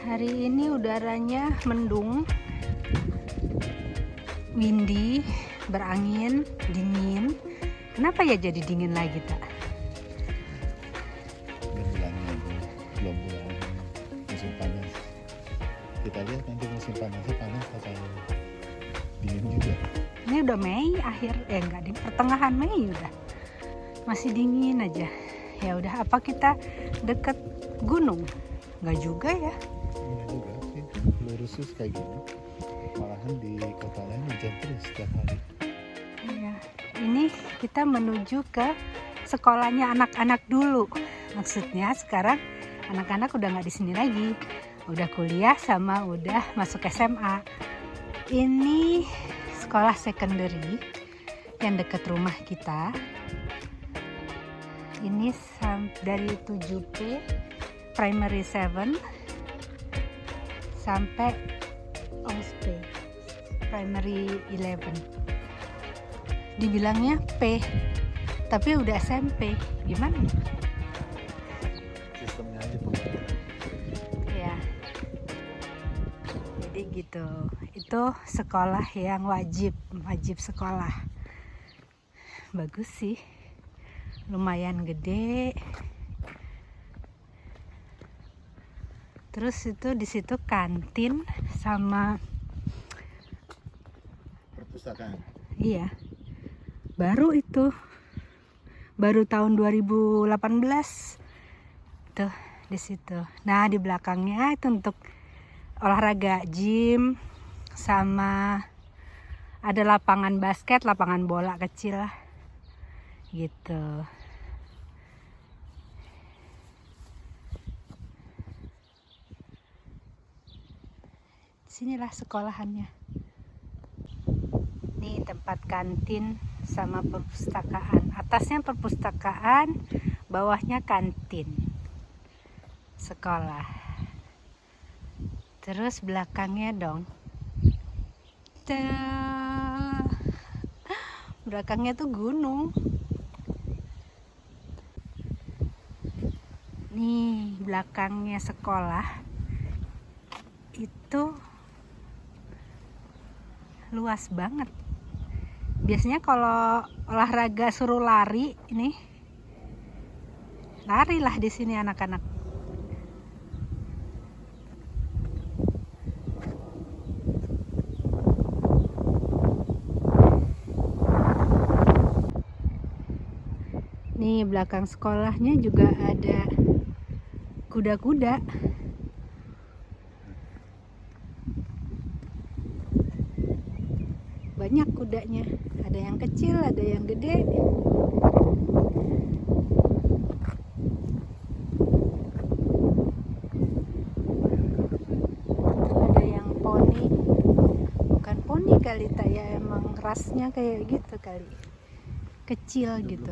Hari ini udaranya mendung, windy, berangin, dingin. Kenapa ya jadi dingin lagi, Tak? Menjelang belum bulan musim panas. Kita lihat nanti musim panasnya panas atau dingin juga. Ini udah Mei akhir, enggak deh, pertengahan Mei udah. Masih dingin aja. Ya udah, apa kita deket gunung? Enggak juga ya. Enggak juga sih, lurus kayak gini. Malahan di kota lain hujan terus setiap hari. Iya, ini kita menuju ke sekolahnya anak-anak dulu. Maksudnya sekarang anak-anak udah nggak di sini lagi, udah kuliah sama udah masuk SMA. Ini sekolah secondary yang dekat rumah kita. Ini dari 7P primary 7 sampai OSP primary 11. Dibilangnya P, tapi udah SMP. Gimana? Sistemnya aja tuh. Ya. Jadi gitu. Itu sekolah yang wajib sekolah. Bagus sih. Lumayan gede. Terus itu di situ kantin sama Perpustakaan. iya. Baru itu. Baru tahun 2018. Tuh di situ. Nah, di belakangnya itu untuk olahraga, gym sama ada lapangan basket, lapangan bola kecil lah. Gitu. Sinilah sekolahannya. Nih tempat kantin sama perpustakaan. Atasnya perpustakaan, bawahnya kantin sekolah. Terus belakangnya dong. Belakangnya tuh gunung. Nih belakangnya sekolah itu luas banget. Biasanya kalau olahraga suruh lari, ini larilah di sini anak-anak. Nih belakang sekolahnya juga ada kuda-kuda. Banyak kudanya, ada yang kecil, ada yang gede. Ada yang poni, bukan poni kali, tak ya, emang rasnya kayak gitu kali, kecil gitu.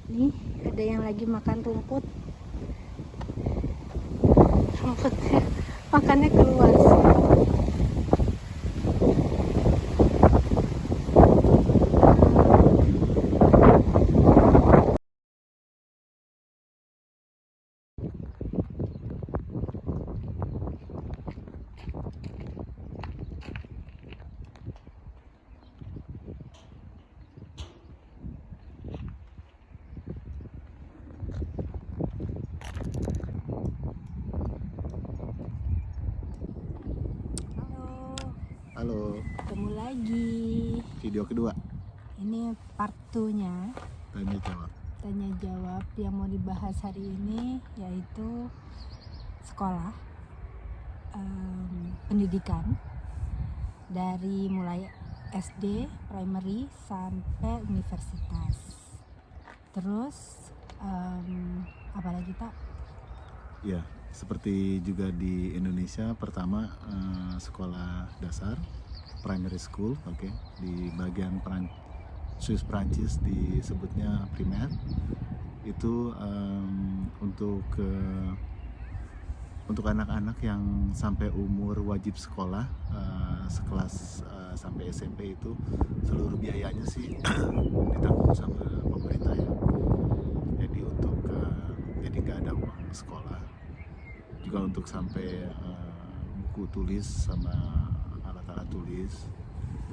Nih ada yang lagi makan rumput. Rumputnya makannya keluar sih. Halo, Ketemu lagi. video kedua. Ini part 2-nya. Tanya jawab. Yang mau dibahas hari ini yaitu sekolah, pendidikan dari mulai SD, primary sampai universitas. Terus apalagi Pak? Ya, seperti juga di Indonesia, pertama sekolah dasar, primary school, oke. Di bagian Swiss Prancis disebutnya primaire. Itu untuk untuk anak-anak yang sampai umur wajib sekolah sekelas sampai SMP itu seluruh biayanya sih ditanggung sama pemerintah ya. Jadi untuk jadi nggak ada uang sekolah. Juga untuk sampai buku tulis sama alat-alat tulis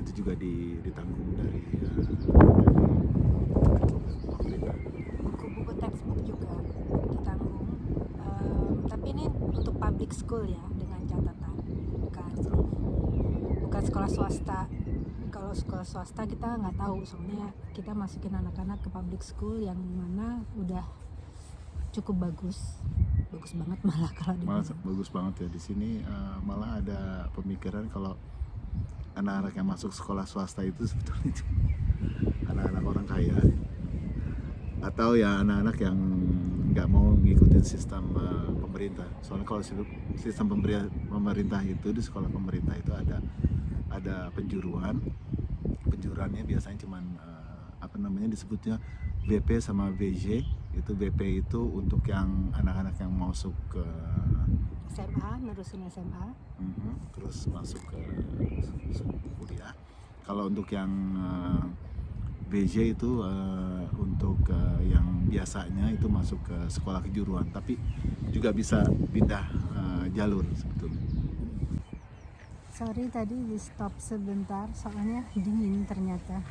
itu juga ditanggung dari pemerintah. Buku-buku textbook juga ditanggung. Tapi ini untuk public school ya, dengan catatan bukan sekolah swasta. Kalau sekolah swasta kita nggak tahu, soalnya kita masukin anak-anak ke public school yang mana udah cukup bagus banget malah kalau Malah dibilang. bagus banget ya di sini. Malah ada pemikiran kalau anak-anak yang masuk sekolah swasta itu sebetulnya anak-anak orang kaya atau ya anak-anak yang nggak mau ngikutin sistem pemerintah. Soalnya kalau sistem pemerintah itu di sekolah pemerintah itu ada penjuruannya biasanya cuman disebutnya BP sama VJ. Itu BP itu untuk yang anak-anak yang masuk ke SMA, nerusin SMA. Terus masuk ke kuliah. Kalau untuk yang BJ itu untuk yang biasanya itu masuk ke sekolah kejuruan, tapi juga bisa pindah jalur sebetulnya. Sorry tadi di stop sebentar, soalnya dingin ternyata.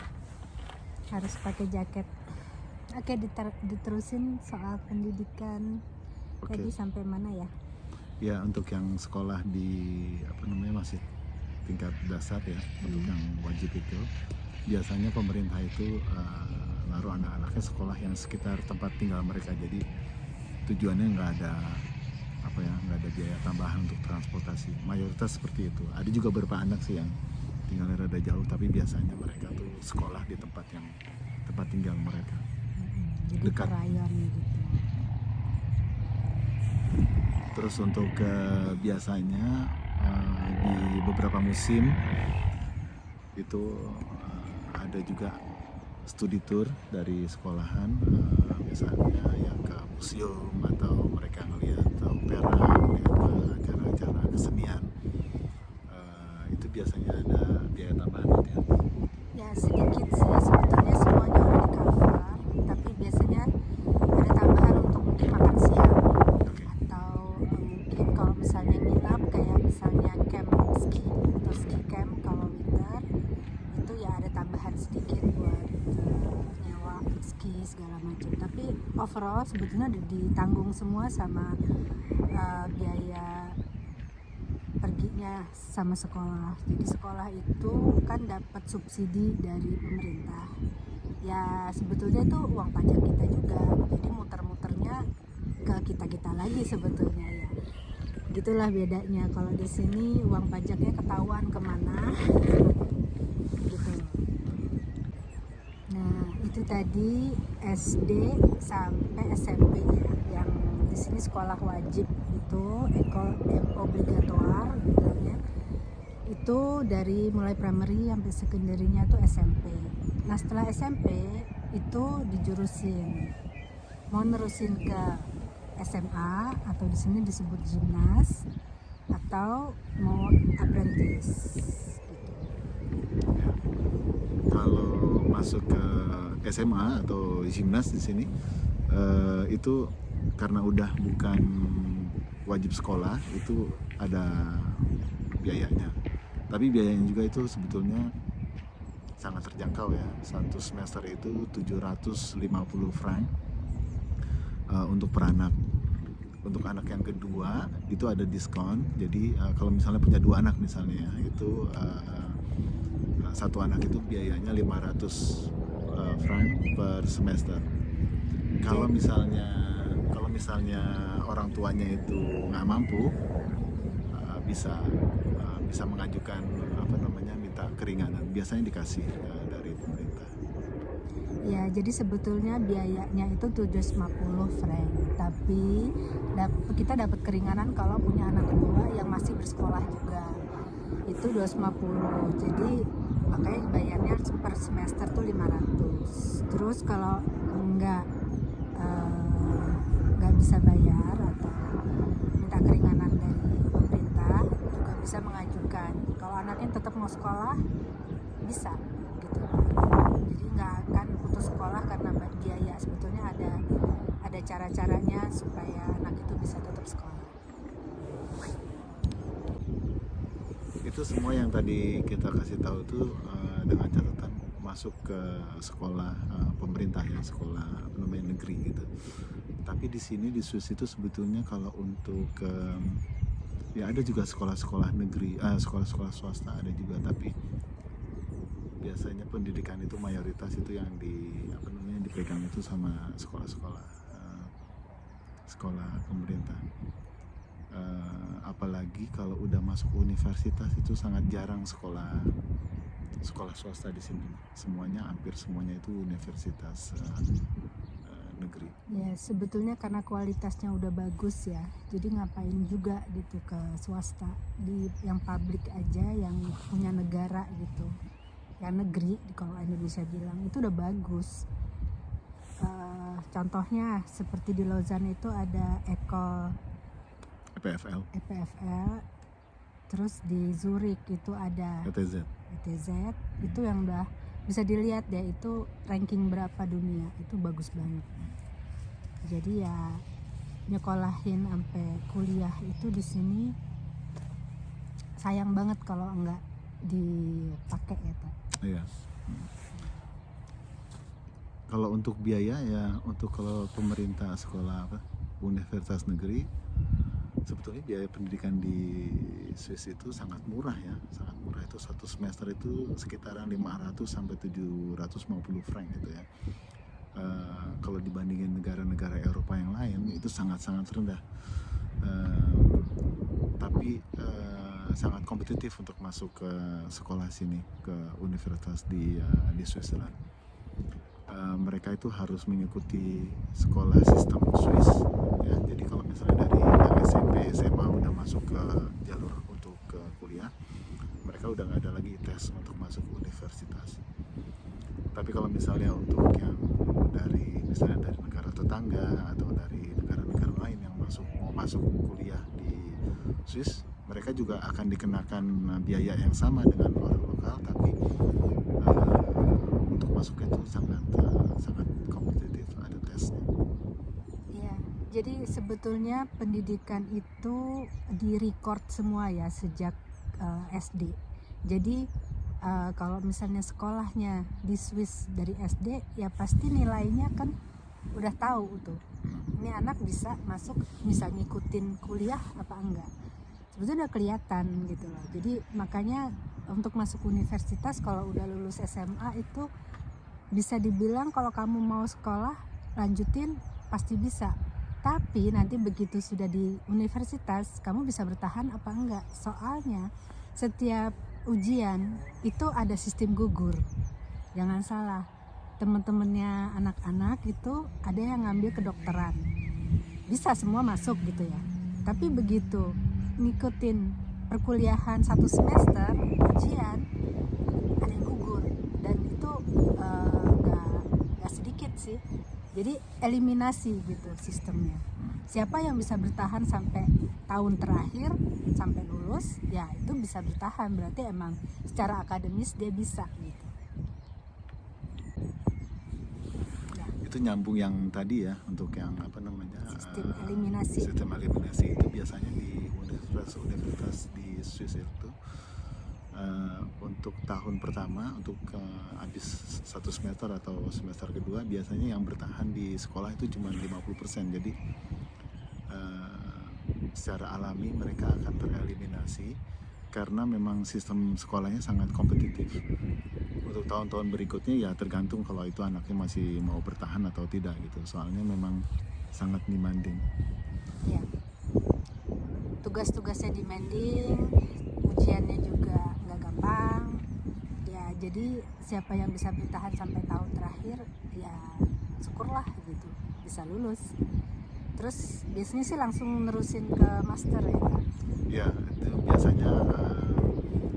Harus pakai jaket. Oke, diterusin soal pendidikan. Oke. Tadi sampai mana ya? Ya, untuk yang sekolah di masih tingkat dasar ya, untuk yang wajib itu biasanya pemerintah itu naruh anak-anaknya sekolah yang sekitar tempat tinggal mereka. Jadi tujuannya nggak ada biaya tambahan untuk transportasi. Mayoritas seperti itu. Ada juga beberapa anak sih yang tinggalnya rada jauh, tapi biasanya mereka tuh sekolah di tempat tinggal mereka. Jadi Dekat. rayon gitu. Terus untuk biasanya di beberapa musim itu ada juga studi tour dari sekolahan, misalnya yang ke museum atau mereka ngelihat opera, ngelihat acara-acara kesenian. Itu biasanya ada biaya tambahan gitu ya. Ya sedikit sih, sebetulnya semuanya udah di cover, tapi biasanya ada tambahan untuk mungkin makan siang. Atau mungkin kalau misalnya nginap kayak misalnya camp ski atau ski camp kalau winter, itu ya ada tambahan sedikit buat nyewa ski segala macam. Tapi overall sebetulnya udah ditanggung semua sama biaya perginya sama sekolah. Jadi sekolah itu kan dapat subsidi dari pemerintah. Ya sebetulnya itu uang pajak kita juga. Jadi muter-muternya ke kita lagi sebetulnya ya. Gitulah bedanya. Kalau di sini uang pajaknya ketahuan kemana. Gitu. Nah itu tadi SD sampai SMP ya. Yang di sini sekolah wajib itu obligatoire bilangnya. Itu dari mulai primary sampai secondary-nya itu SMP. Nah setelah SMP itu dijurusin. Mau nerusin ke SMA atau di sini disebut gimnas atau mau apprentice gitu. Kalau masuk ke SMA atau gimnas di sini itu karena udah bukan wajib sekolah, itu ada biayanya. Tapi biayanya juga itu sebetulnya sangat terjangkau ya. Satu semester itu 750 franc untuk per anak. Untuk anak yang kedua itu ada diskon. Jadi kalau misalnya punya 2 anak misalnya, itu satu anak itu biayanya 500 franc per semester. Kalau misalnya orang tuanya itu nggak mampu, bisa mengajukan minta keringanan. Biasanya dikasih dari pemerintah. Ya, jadi sebetulnya biayanya itu 750 franc. Tapi kita dapat keringanan kalau punya anak kedua yang masih bersekolah juga. Itu 250. Jadi makanya bayarnya per semester tuh 500. Terus kalau nggak bisa bayar atau minta keringanan dari pemerintah juga bisa mengajukan. Kalau anaknya tetap mau sekolah bisa gitu. Jadi nggak akan putus sekolah karena biaya. Sebetulnya ada cara-caranya supaya anak itu bisa tetap sekolah. Itu semua yang tadi kita kasih tahu itu dengan catatan masuk ke sekolah pemerintah ya, sekolah negeri gitu. Tapi di sini di Swiss itu sebetulnya kalau untuk ya ada juga sekolah-sekolah negeri, sekolah-sekolah swasta ada juga, tapi biasanya pendidikan itu mayoritas itu yang dipegang itu sama sekolah-sekolah sekolah pemerintah. Apalagi kalau udah masuk universitas itu sangat jarang sekolah swasta di sini. Hampir semuanya itu universitas negeri. Ya sebetulnya karena kualitasnya udah bagus ya, jadi ngapain juga gitu ke swasta, di yang publik aja yang punya negara gitu, yang negeri kalau Indonesia bilang itu udah bagus. Contohnya seperti di Lausanne itu ada EPFL, terus di Zurich itu ada ETZ itu yang udah bisa dilihat ya, itu ranking berapa dunia, itu bagus banget. Jadi ya nyekolahin sampai kuliah itu di sini sayang banget kalau enggak dipakai ya Pak. Iya. Kalau untuk biaya ya, untuk kalau pemerintah sekolah universitas negeri, sebetulnya biaya pendidikan di Swiss itu sangat murah ya, sangat murah. Itu satu semester itu sekitaran 500 sampai 750 franc gitu ya. Kalau dibandingin negara-negara Eropa yang lain itu sangat-sangat rendah, tapi sangat kompetitif untuk masuk ke sekolah sini, ke universitas di Switzerland. Mereka itu harus mengikuti sekolah sistem Swiss ya. Jadi kalau misalnya dari SMP SMA udah masuk ke jalur untuk ke kuliah, mereka udah nggak ada lagi tes untuk masuk ke universitas. Tapi kalau misalnya untuk yang misalnya dari negara tetangga atau dari negara-negara lain yang mau masuk kuliah di Swiss, mereka juga akan dikenakan biaya yang sama dengan orang lokal, tapi untuk masuk itu sangat kompetitif, ada tesnya. Ya, jadi sebetulnya pendidikan itu direcord semua ya sejak SD. Jadi kalau misalnya sekolahnya di Swiss dari SD, ya pasti nilainya kan udah tahu tuh. Ini anak bisa masuk, bisa ngikutin kuliah apa enggak. Sebetulnya udah kelihatan gitu loh. Jadi makanya untuk masuk universitas kalau udah lulus SMA itu bisa dibilang kalau kamu mau sekolah lanjutin pasti bisa. Tapi nanti begitu sudah di universitas kamu bisa bertahan apa enggak. Soalnya setiap ujian itu ada sistem gugur. Jangan salah, teman-temannya anak-anak itu ada yang ngambil kedokteran, bisa semua masuk gitu ya. Tapi begitu ngikutin perkuliahan 1 semester ujian ada yang gugur, dan itu nggak sedikit sih. Jadi eliminasi gitu sistemnya. Siapa yang bisa bertahan sampai tahun terakhir sampai lulus, ya itu bisa bertahan, berarti emang secara akademis dia bisa gitu. Ya. Itu nyambung yang tadi ya, untuk yang sistem eliminasi. Sistem eliminasi itu biasanya di universitas di Swiss itu untuk tahun pertama, untuk habis 1 semester atau semester kedua, biasanya yang bertahan di sekolah itu cuma 50%. Jadi secara alami mereka akan tereliminasi karena memang sistem sekolahnya sangat kompetitif. Untuk tahun-tahun berikutnya ya tergantung kalau itu anaknya masih mau bertahan atau tidak gitu. Soalnya memang sangat demanding. Ya. Tugas-tugasnya demanding, ujiannya juga nggak gampang. Ya jadi siapa yang bisa bertahan sampai tahun terakhir, ya syukurlah gitu, bisa lulus. Terus biasanya sih langsung nerusin ke master ya Kak? Ya, itu biasanya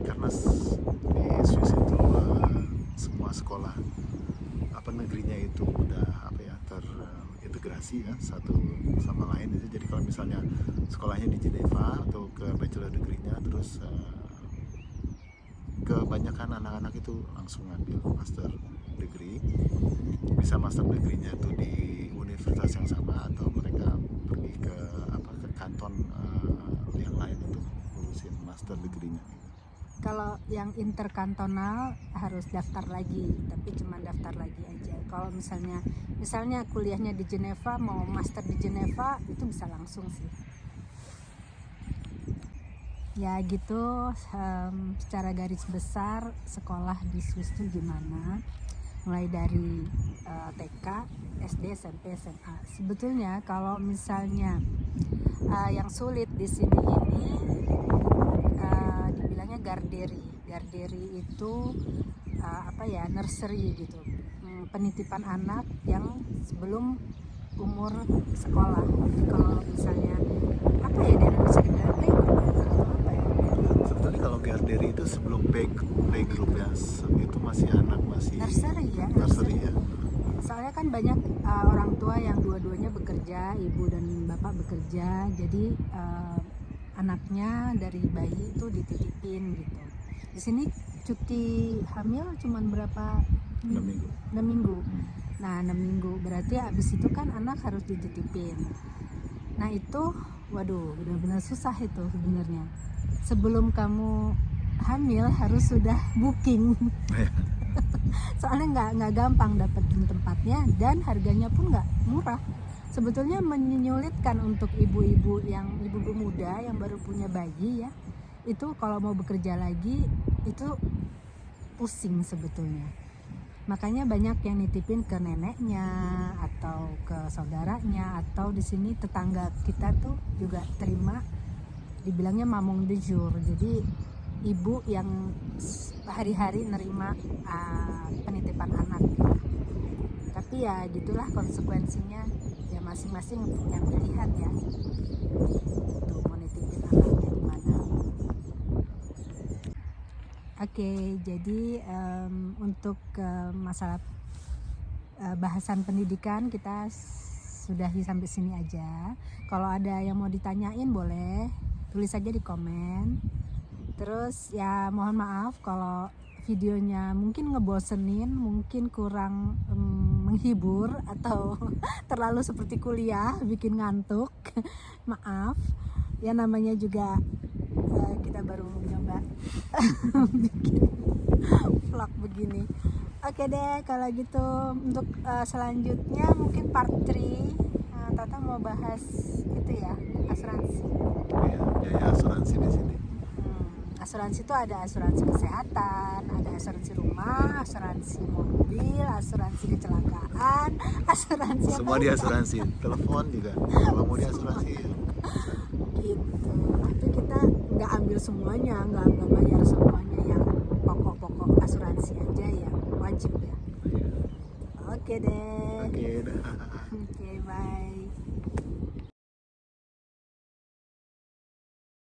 karena di Swiss itu semua sekolah negerinya itu udah integrasi ya satu sama lain itu. Jadi kalau misalnya sekolahnya di Geneva atau ke bachelor degree-nya, terus kebanyakan anak-anak itu langsung ngambil master degree. Bisa master degree-nya itu di universitas yang sama atau mereka pergi ke kanton yang lain untuk ngurusin master degree-nya. Kalau yang interkantonal harus daftar lagi, tapi cuma daftar lagi aja. Kalau misalnya kuliahnya di Geneva, mau master di Geneva, itu bisa langsung sih. Ya gitu, secara garis besar sekolah di Swiss itu gimana? Mulai dari TK, SD, SMP, SMA. Sebetulnya kalau misalnya yang sulit di sini ini dibilangnya garderi. Garderi itu nursery gitu, penitipan anak yang sebelum umur sekolah. Jadi kalau misalnya di Indonesia dibilang playgroup atau apa ya? Sebetulnya kalau garderi itu sebelum playgroup ya, itu masih anak masih Nursery ya. Nursery ya. Soalnya kan banyak orang tua yang dua-duanya bekerja, ibu dan bapak bekerja, jadi anaknya dari bayi itu dititipin gitu. Di sini cuti hamil cuman berapa? 6 minggu. 6 minggu. Nah 6 minggu berarti abis itu kan anak harus dititipin. Nah itu waduh benar-benar susah itu sebenarnya. Sebelum kamu hamil harus sudah booking. Soalnya nggak gampang dapetin tempatnya dan harganya pun nggak murah. Sebetulnya menyulitkan untuk ibu-ibu muda yang baru punya bayi ya. Itu kalau mau bekerja lagi itu pusing sebetulnya. Makanya banyak yang nitipin ke neneknya atau ke saudaranya, atau di sini tetangga kita tuh juga terima, dibilangnya mamong de jour. Jadi ibu yang hari-hari nerima penitipan anak gitu. Tapi ya gitulah konsekuensinya, ya masing-masing punya pilihan ya, itu mau nitipin anaknya di mana. Oke, jadi untuk masalah bahasan pendidikan kita sudahi sampai sini aja. Kalau ada yang mau ditanyain boleh tulis aja di komen. Terus ya mohon maaf kalau videonya mungkin ngebosenin, mungkin kurang menghibur atau terlalu seperti kuliah bikin ngantuk. Maaf ya, namanya juga kita baru mencoba bikin vlog begini. Oke deh kalau gitu, untuk selanjutnya mungkin part 3 Tata mau bahas itu ya, asuransi. Ya asuransi di sini. Asuransi itu ada asuransi kesehatan, ada asuransi rumah, asuransi mobil, asuransi kecelakaan, asuransi semua di asuransi, telepon juga kalau mau di asuransi ya. Gitu. Tapi kita nggak ambil semuanya, nggak bayar semuanya, yang pokok-pokok asuransi aja yang wajib ya. Oke deh. Oke dah. Oke, bye.